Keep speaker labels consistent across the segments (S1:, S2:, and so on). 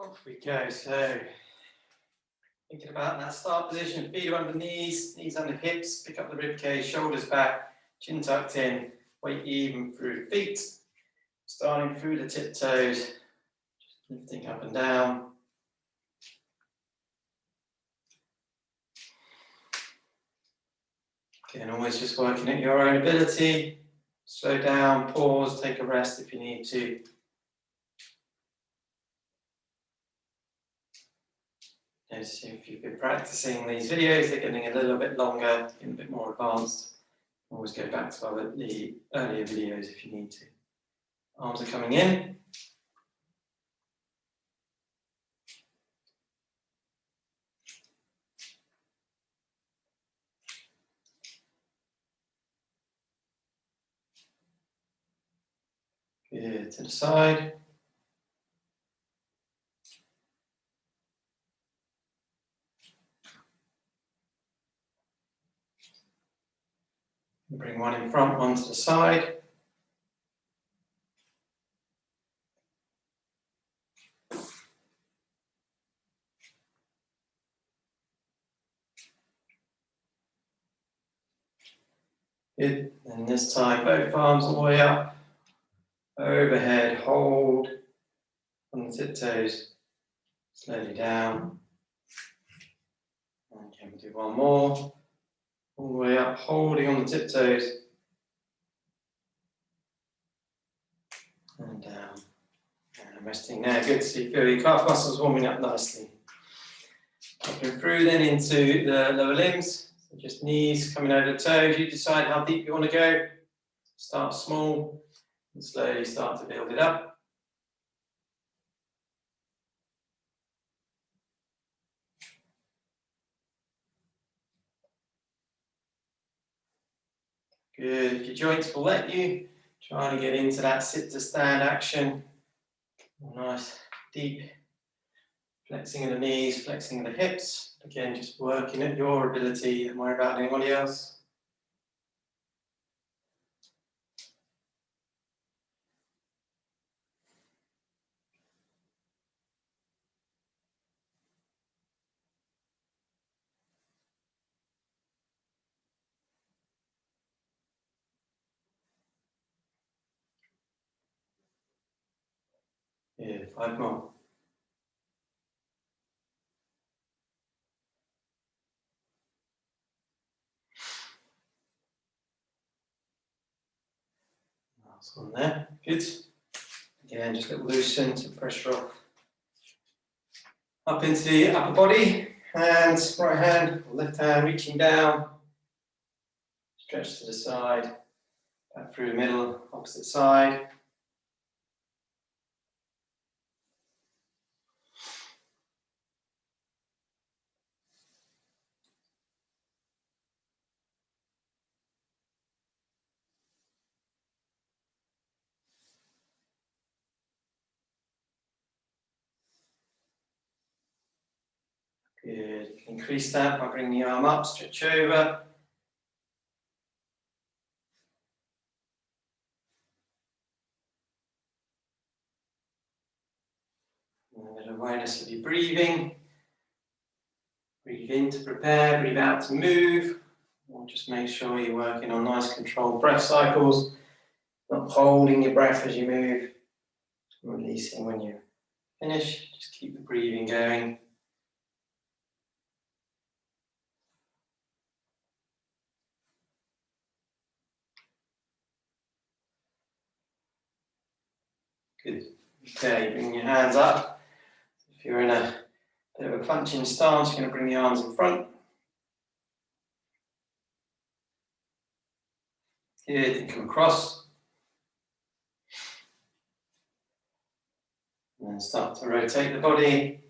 S1: Off we go. So, thinking about that start position, feet are under knees, knees under hips, pick up the rib cage, shoulders back, chin tucked in, weight even through the feet, starting through the tiptoes, just lifting up and down. Again, always just working at your own ability. Slow down, pause, take a rest if you need to. Notice if you've been practicing these videos, they're getting a little bit longer, getting a bit more advanced. Always go back to the earlier videos if you need to. Arms are coming in. Good, to the side. Bring one in front, one to the side. Good, and this time both arms all the way up, overhead, hold on the tiptoes, slowly down. And can we do one more? All the way up, holding on the tiptoes. And down. And resting there. Good, so you feel your calf muscles warming up nicely. Looking through then into the lower limbs. So just knees coming over the toes. You decide how deep you want to go. Start small and slowly start to build it up. Good. If your joints will let you, trying to get into that sit to stand action. Nice, deep flexing of the knees, flexing of the hips. Again, just working at your ability. Don't worry about anybody else. Yeah, 5 more. Last one there. Good. Again, just a little loosen to pressure off. Up into the upper body. Hands, right hand, left hand reaching down. Stretch to the side. Back through the middle, opposite side. Good. You can increase that by bringing the arm up, stretch over. And a bit of awareness of your breathing. Breathe in to prepare, breathe out to move. Or just make sure you're working on nice controlled breath cycles, not holding your breath as you move, releasing when you finish. Just keep the breathing going. Good. Okay, bring your hands up. If you're in a bit of a punching stance, you're going to bring the arms in front. Good, then come across. And then start to rotate the body.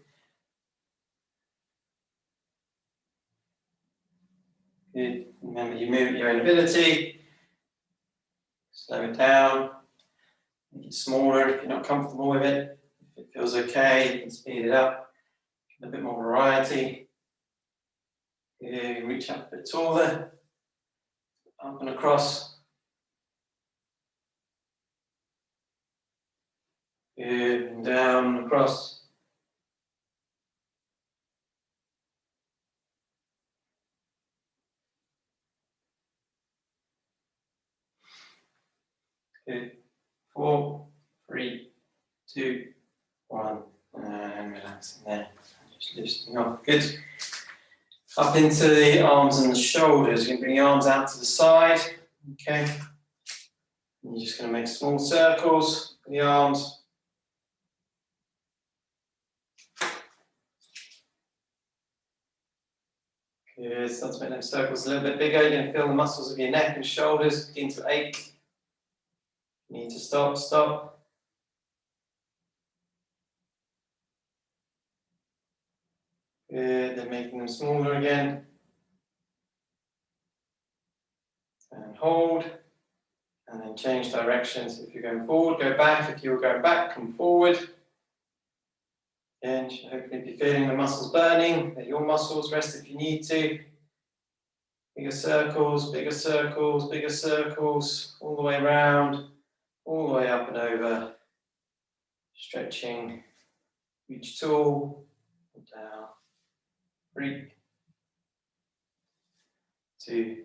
S1: Good. Remember, you move at your own ability. Slow it down. Make it smaller if you're not comfortable with it. If it feels okay, you can speed it up. Get a bit more variety. Good. Reach up a bit taller. Up and across. Good. And down and across. Good. 4, 3, 2, 1. And relaxing there. Just loosening off. Good. Up into the arms and the shoulders. You can bring your arms out to the side. Okay. And you're just going to make small circles with the arms. Good. Start to make those circles a little bit bigger. You're going to feel the muscles of your neck and shoulders begin to ache. You need to stop, stop. Good. Then making them smaller again. And hold. And then change directions. If you're going forward, go back. If you're going back, come forward. And you should hopefully be feeling the muscles burning. They're your muscles. Rest if you need to. Bigger circles, bigger circles, bigger circles. All the way around. All the way up and over. Stretching. Reach tall. Down. 3, 2.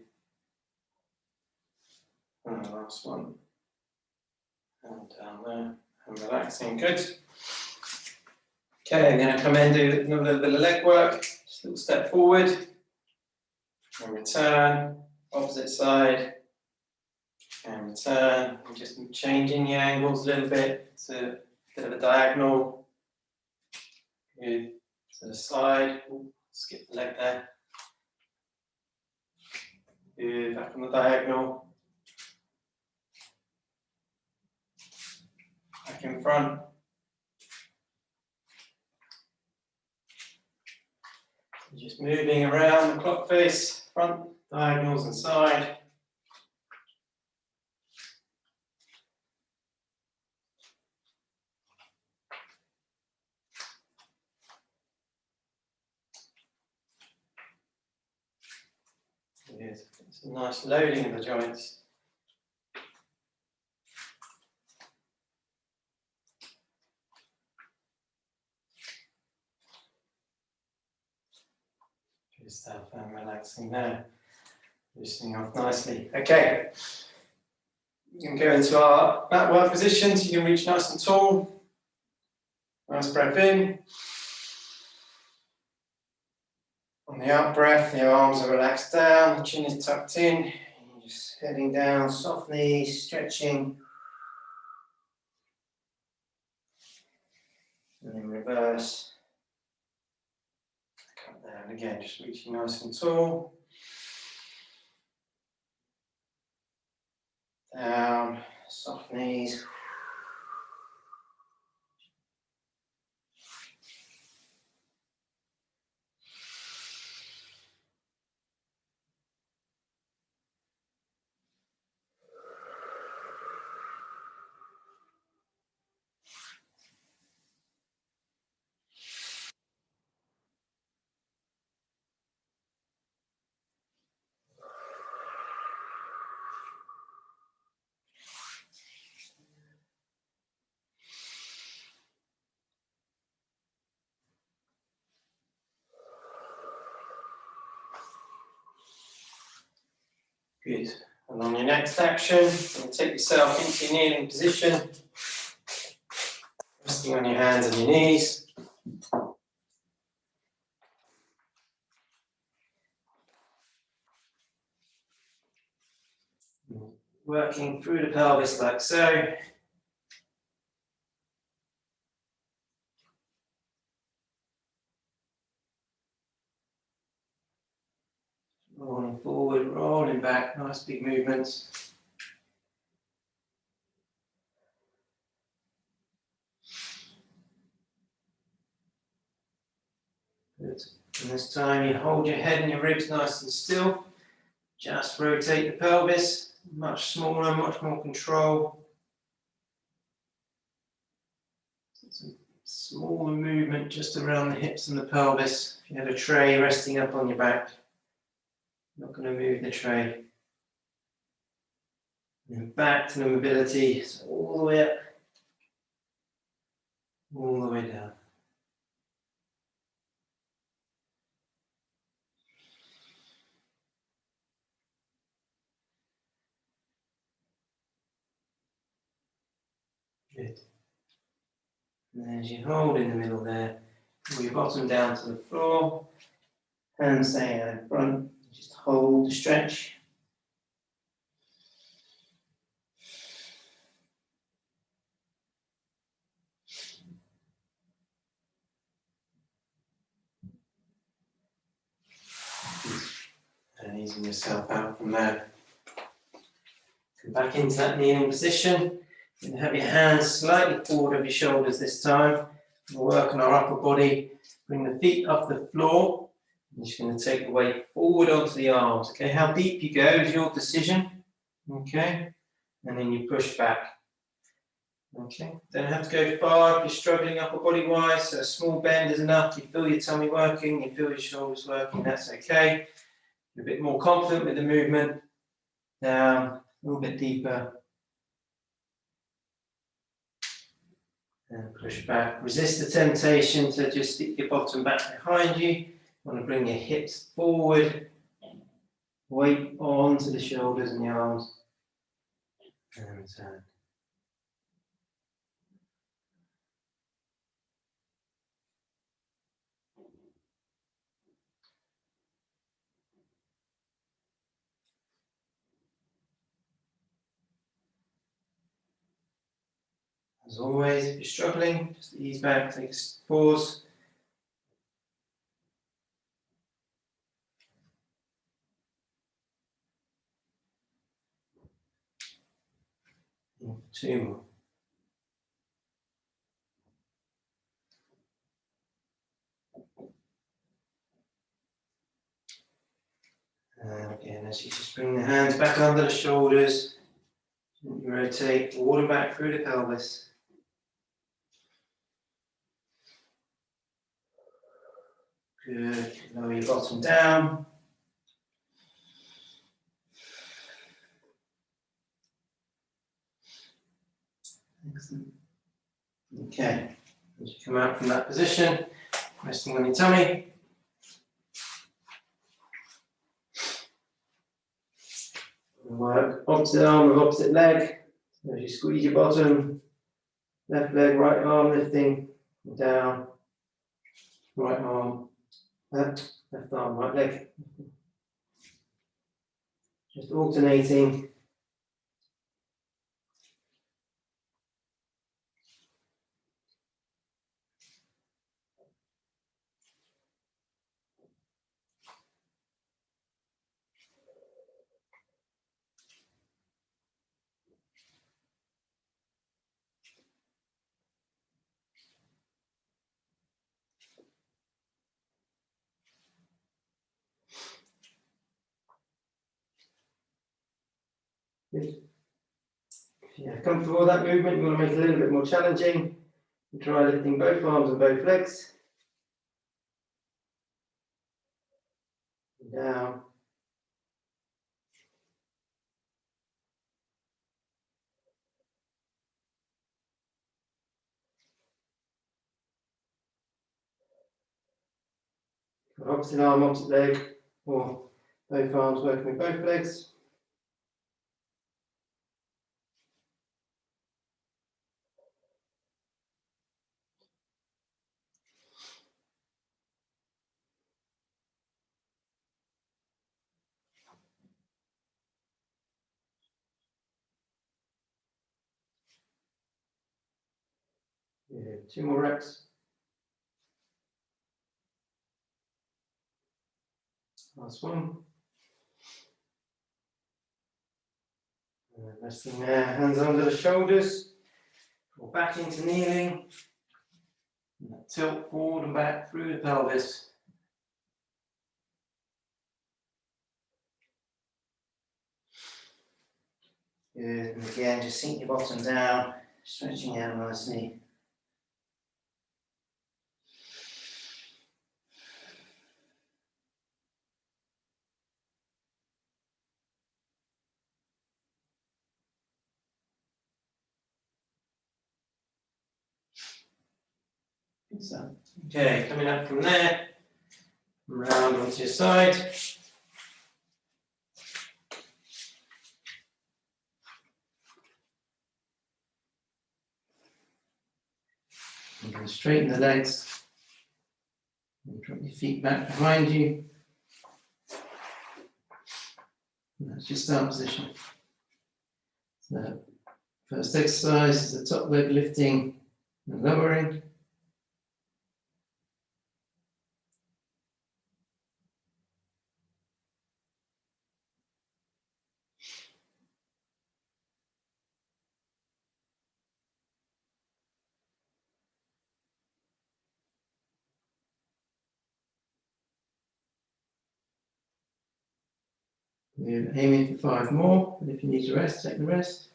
S1: And the last one. And down there. And relaxing. Good. Okay, I'm going to come in and do a little bit of leg work. Just a little step forward. And return. Opposite side. And return. I'm just changing the angles a little bit. It's a bit of a diagonal. Good. To the side. Ooh, skip the leg there. Good. Back on the diagonal. Back in front. Just moving around the clock face, front, diagonals and side. Yes, it's a nice loading of the joints. Good stuff, and relaxing there. Loosening off nicely. Okay. You can go into our mat work position so you can reach nice and tall. Nice breath in. On the out breath, your arms are relaxed down, the chin is tucked in. You're just heading down, softly stretching. And in reverse. Come down again, just reaching nice and tall. Down, soft knees. Good. And on your next action, you're going to take yourself into your kneeling position, resting on your hands and your knees. Working through the pelvis like so. Rolling forward, rolling back, nice big movements. Good. And this time you hold your head and your ribs nice and still. Just rotate the pelvis, much smaller, much more control. Some smaller movement just around the hips and the pelvis. If you have a tray resting up on your back, not going to move the tray. And then back to the mobility, so all the way up, all the way down. Good. And then as you hold in the middle there, pull your bottom down to the floor, hands staying out in front, just hold the stretch. And easing yourself out from there. Come back into that kneeling position. You can have your hands slightly forward of your shoulders this time. We'll work on our upper body. Bring the feet off the floor. I'm just going to take the weight forward onto the arms. Okay, how deep you go is your decision. Okay, and then you push back. Okay, don't have to go far if you're struggling upper body wise. So a small bend is enough. You feel your tummy working, you feel your shoulders working. That's okay. You're a bit more confident with the movement. Down, a little bit deeper. And push back. Resist the temptation to just stick your bottom back behind you. You want to bring your hips forward. Weight onto the shoulders and the arms. And return. As always, if you're struggling, just ease back, take a pause. Two more. And again, as you just bring the hands back under the shoulders, you rotate forward and back through the pelvis. Good. Lower your bottom down. Excellent. Okay. As you come out from that position, resting on your tummy. Work opposite arm with opposite leg. So as you squeeze your bottom, left leg, right arm lifting, down, right arm, left arm, right leg. Just alternating. Good. If you're comfortable with that movement, you want to make it a little bit more challenging. You try lifting both arms and both legs. Down. Opposite arm, opposite leg, or both arms working with both legs. Yeah, 2 more reps. Last one. Resting there, hands under the shoulders. Or back into kneeling. And tilt forward and back through the pelvis. Good. And again, just sink your bottom down, stretching out nicely. So, okay, coming up from there, round onto your side. You can straighten the legs and drop your feet back behind you. And that's your start position. So, first exercise is the top leg lifting and lowering. We're aiming for 5 more, but if you need to rest, take the rest.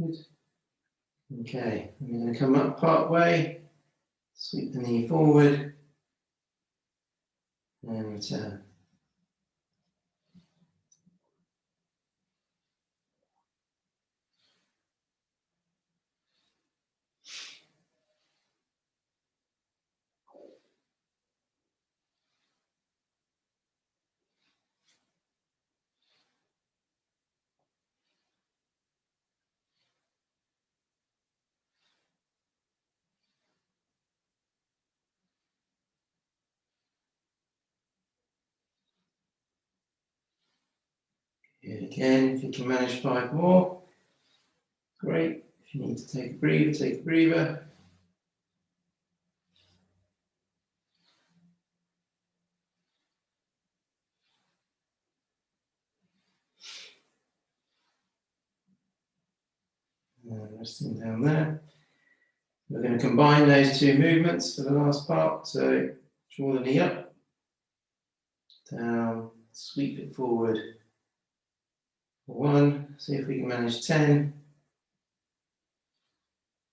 S1: Good. Okay, we're going to come up part way, sweep the knee forward, and return. Good. Again, if you can manage 5 more, great. If you need to take a breather, take a breather. And resting down there. We're going to combine those 2 movements for the last part. So draw the knee up, down, sweep it forward. 1, see if we can manage 10,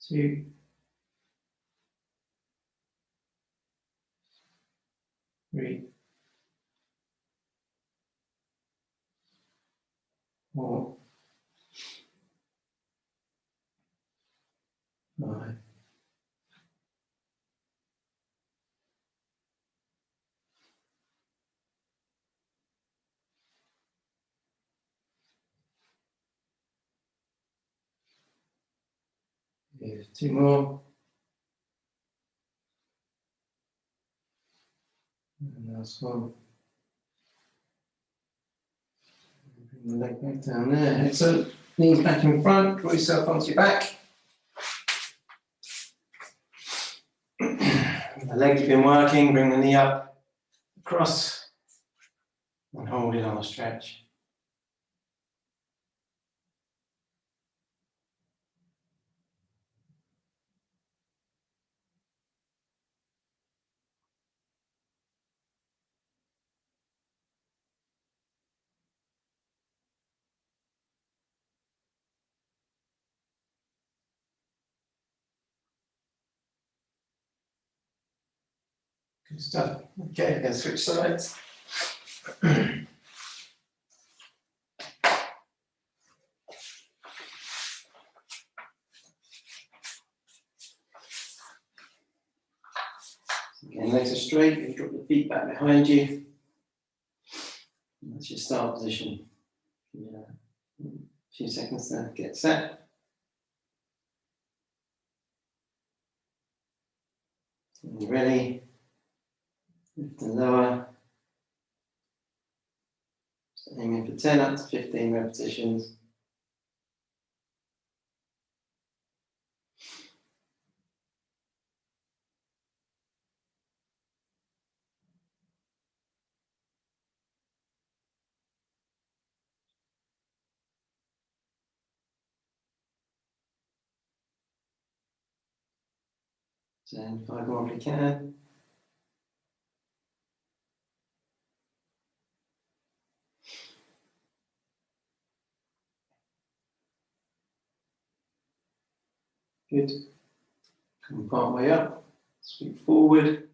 S1: 2, 3, 4, 5. Good. 2 more. And last one. Bring the leg back down there. Excellent. Knees back in front, draw yourself onto your back. The leg you've been working, bring the knee up, across, and hold it on a stretch. Good stuff. Okay, I'm going to switch sides. Again, legs are straight, you drop the feet back behind you. And that's your start position. Yeah. A few seconds to get set. When you're ready, lift and lower. Just aiming for 10 up to 15 repetitions. And 5 more if you can. Good. Come part way up, sweep forward.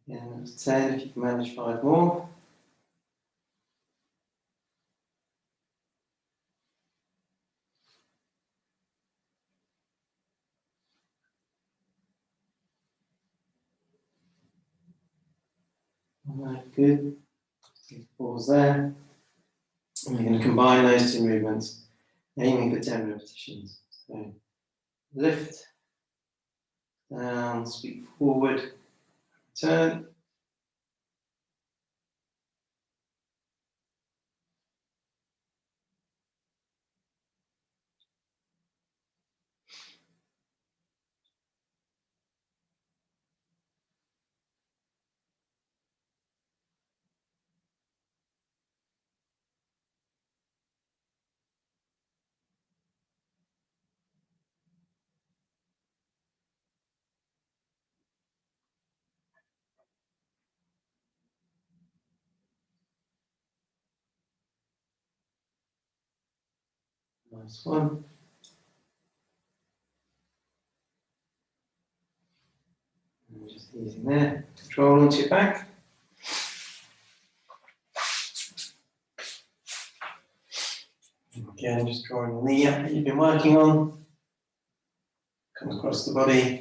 S1: Yeah, that's 10 if you can manage 5 more. Alright, good. Pause there. And we're going to combine those 2 movements, aiming for 10 repetitions. So lift, down, sweep forward, turn. Nice one. And just easing there. Control onto your back. Again, just drawing the knee up that you've been working on. Come across the body.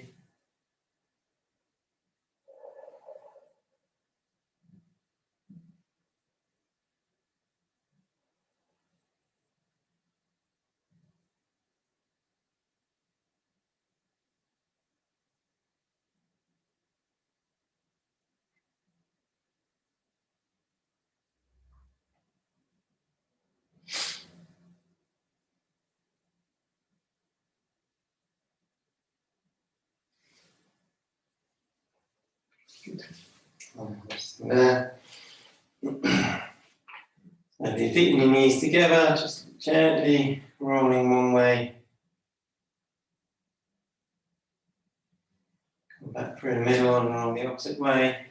S1: There. And your feet and your knees together, just gently rolling one way. Come back through the middle and roll the opposite way.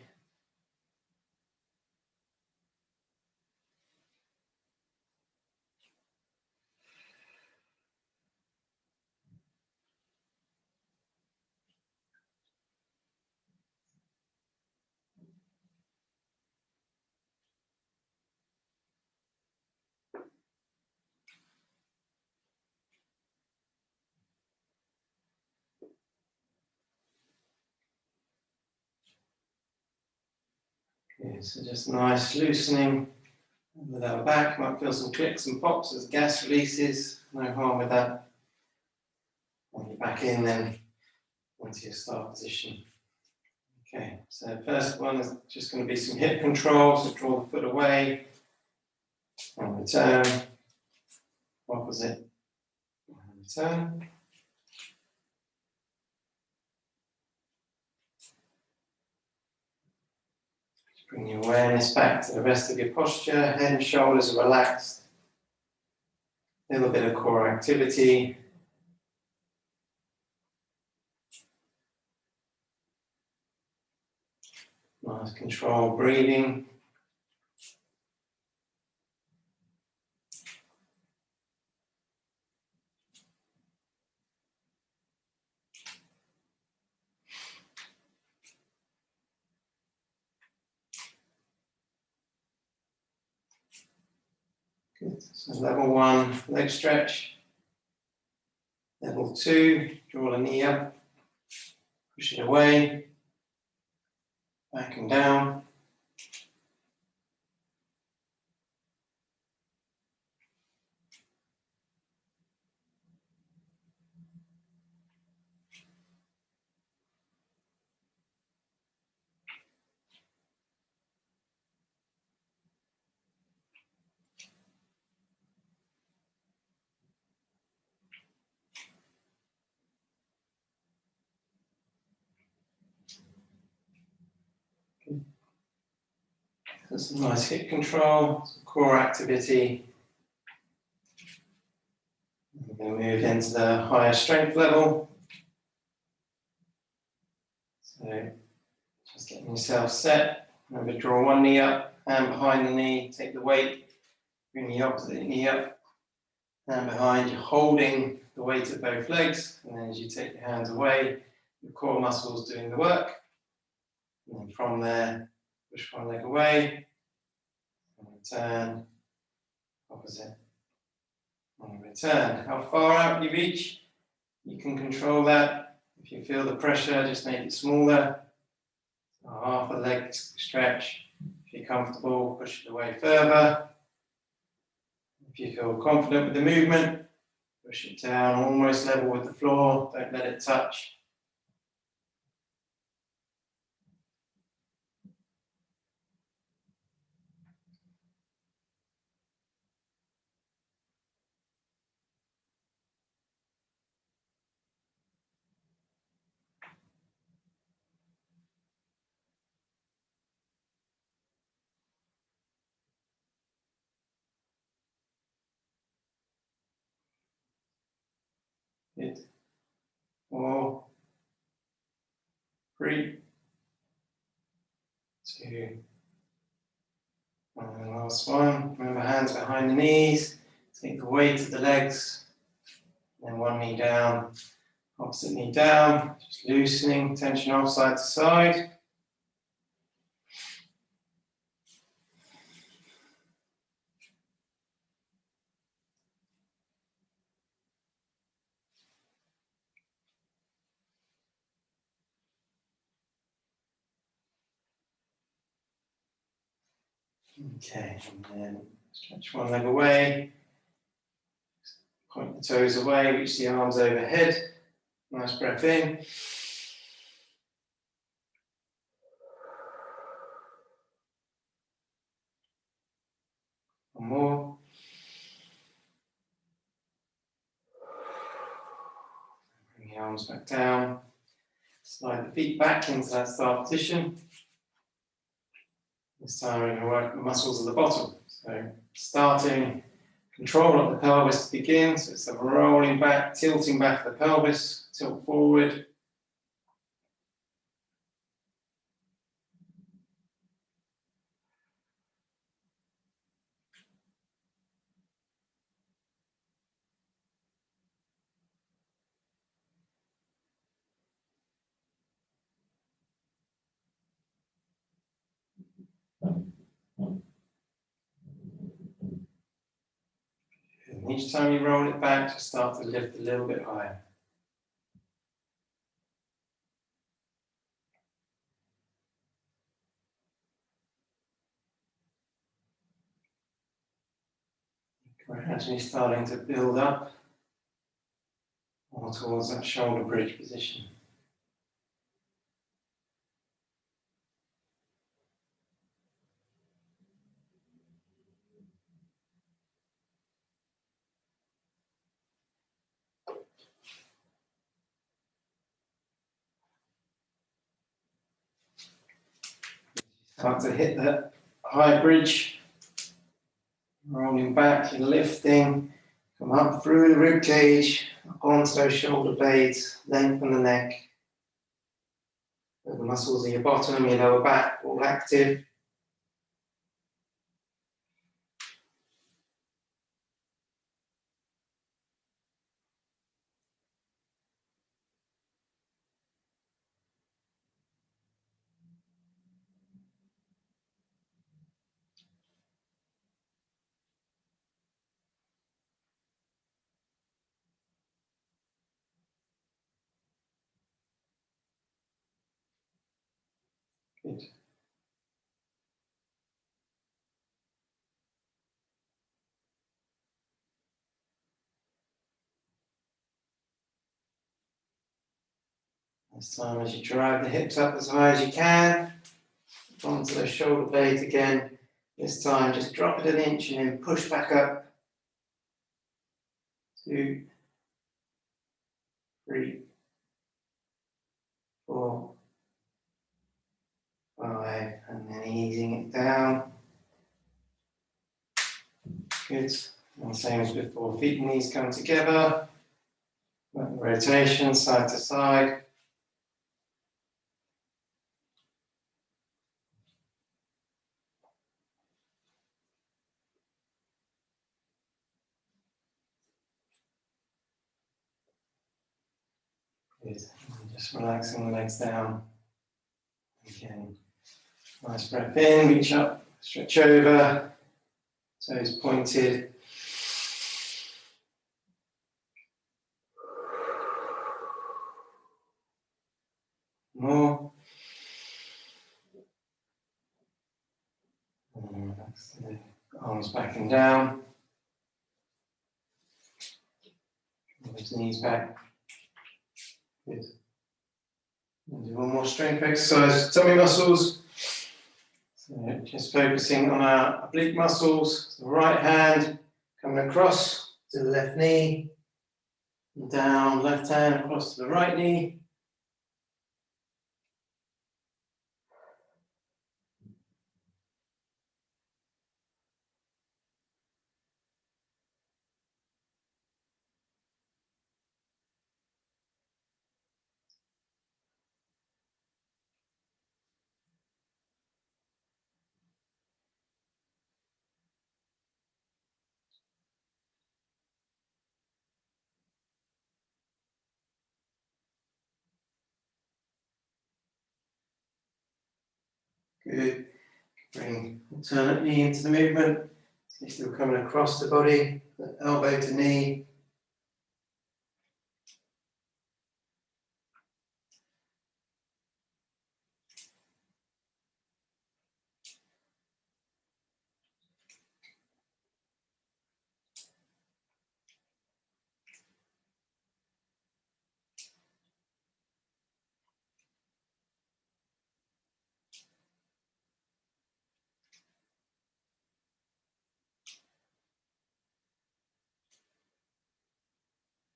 S1: Okay, so just nice loosening of the lower back. Might feel some clicks and pops as gas releases. No harm with that. When you're back in, then onto your start position. Okay, so first one is just going to be some hip control. So draw the foot away and return. Opposite and return. Bring your awareness back to the rest of your posture. Head and shoulders are relaxed. A little bit of core activity. Nice controlled breathing. Good. So level 1, leg stretch. Level 2, draw the knee up. Push it away. Back and down. So some nice hip control, some core activity. We're going to move into the higher strength level. So just getting yourself set. Remember, draw one knee up, hand behind the knee, take the weight, bring the opposite knee up, hand behind, you're holding the weight of both legs, and then as you take your hands away, your core muscles doing the work. And then from there, push one leg away, and return, opposite, and return. How far out you reach, you can control that. If you feel the pressure, just make it smaller. So half a leg stretch. If you're comfortable, push it away further. If you feel confident with the movement, push it down almost level with the floor. Don't let it touch. Good. 4, 3, 2, and the last one. Remember, hands behind the knees. Take the weight of the legs. Then one knee down, opposite knee down. Just loosening, tension off side to side. Okay, and then stretch one leg away. Point the toes away, reach the arms overhead. Nice breath in. One more. Bring the arms back down. Slide the feet back into that start position. This time we're going to work the muscles at the bottom. So starting, control of the pelvis to begin. So it's a rolling back, tilting back of the pelvis, tilt forward. And each time you roll it back, just start to lift a little bit higher. Gradually starting to build up more towards that shoulder bridge position. Start to hit that high bridge, rolling back, you're lifting, come up through the rib cage, up onto those shoulder blades, lengthen the neck. The muscles in your bottom, your lower back, all active. Good. This time, as you drive the hips up as high as you can, onto the shoulder blades again. This time, just drop it an inch and then push back up. 2, 3, 4, 5, and then easing it down. Good. And same as before, feet and knees come together. Rotation side to side. Good. And just relaxing the legs down. Again, nice breath in, reach up, stretch over, toes pointed. More. And relax the arms back and down. Those knees back. Good. And do one more strength exercise, tummy muscles. So just focusing on our oblique muscles. The right hand coming across to the left knee. And down, left hand across to the right knee. Good. Bring alternate knee into the movement. So you're still coming across the body, elbow to knee.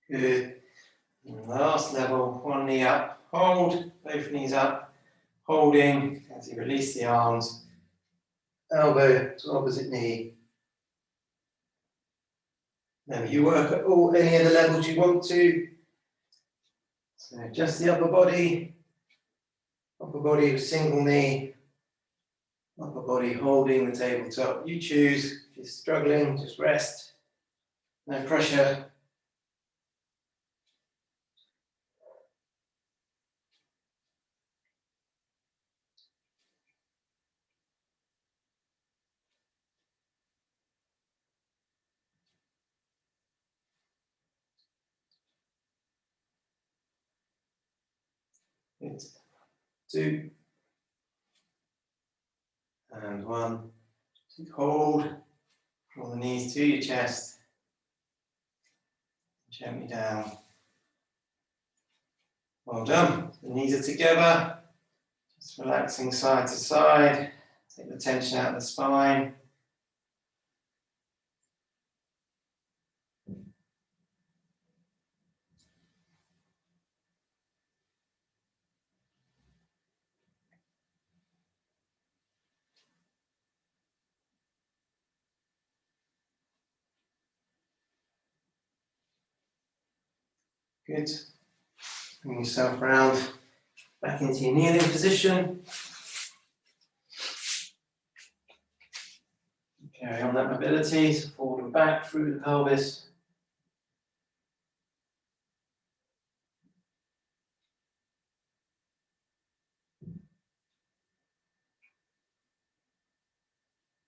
S1: Good. And last level, one knee up, hold, both knees up, holding as you release the arms, elbow to opposite knee. Now you work at any of the levels you want to. So just the upper body with single knee, upper body holding the tabletop. You choose. If you're struggling, just rest. No pressure. Good. 2 and 1. Hold. Draw the knees to your chest. Gently down. Well done. The knees are together. Just relaxing side to side. Take the tension out of the spine. Good. Bring yourself round back into your kneeling position. Carry on that mobility, so forward and back through the pelvis.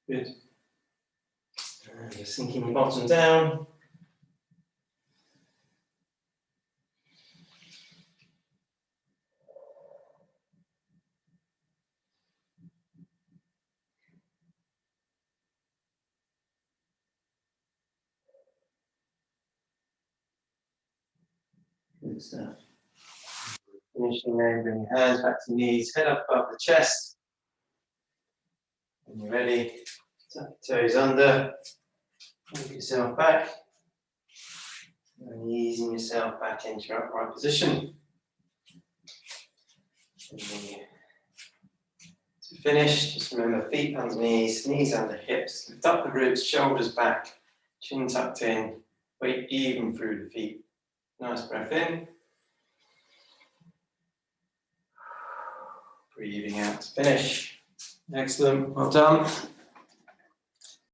S1: Good. And you're sinking your bottom down. Good stuff. Finishing there, bring your hands back to your knees, head up above the chest. When you're ready, tuck your toes under, move yourself back, and easing yourself back into your upright position. And then to finish, just remember feet under knees, knees under hips, lift up the ribs, shoulders back, chin tucked in, weight even through the feet. Nice breath in. Breathing out to finish. Excellent, well done.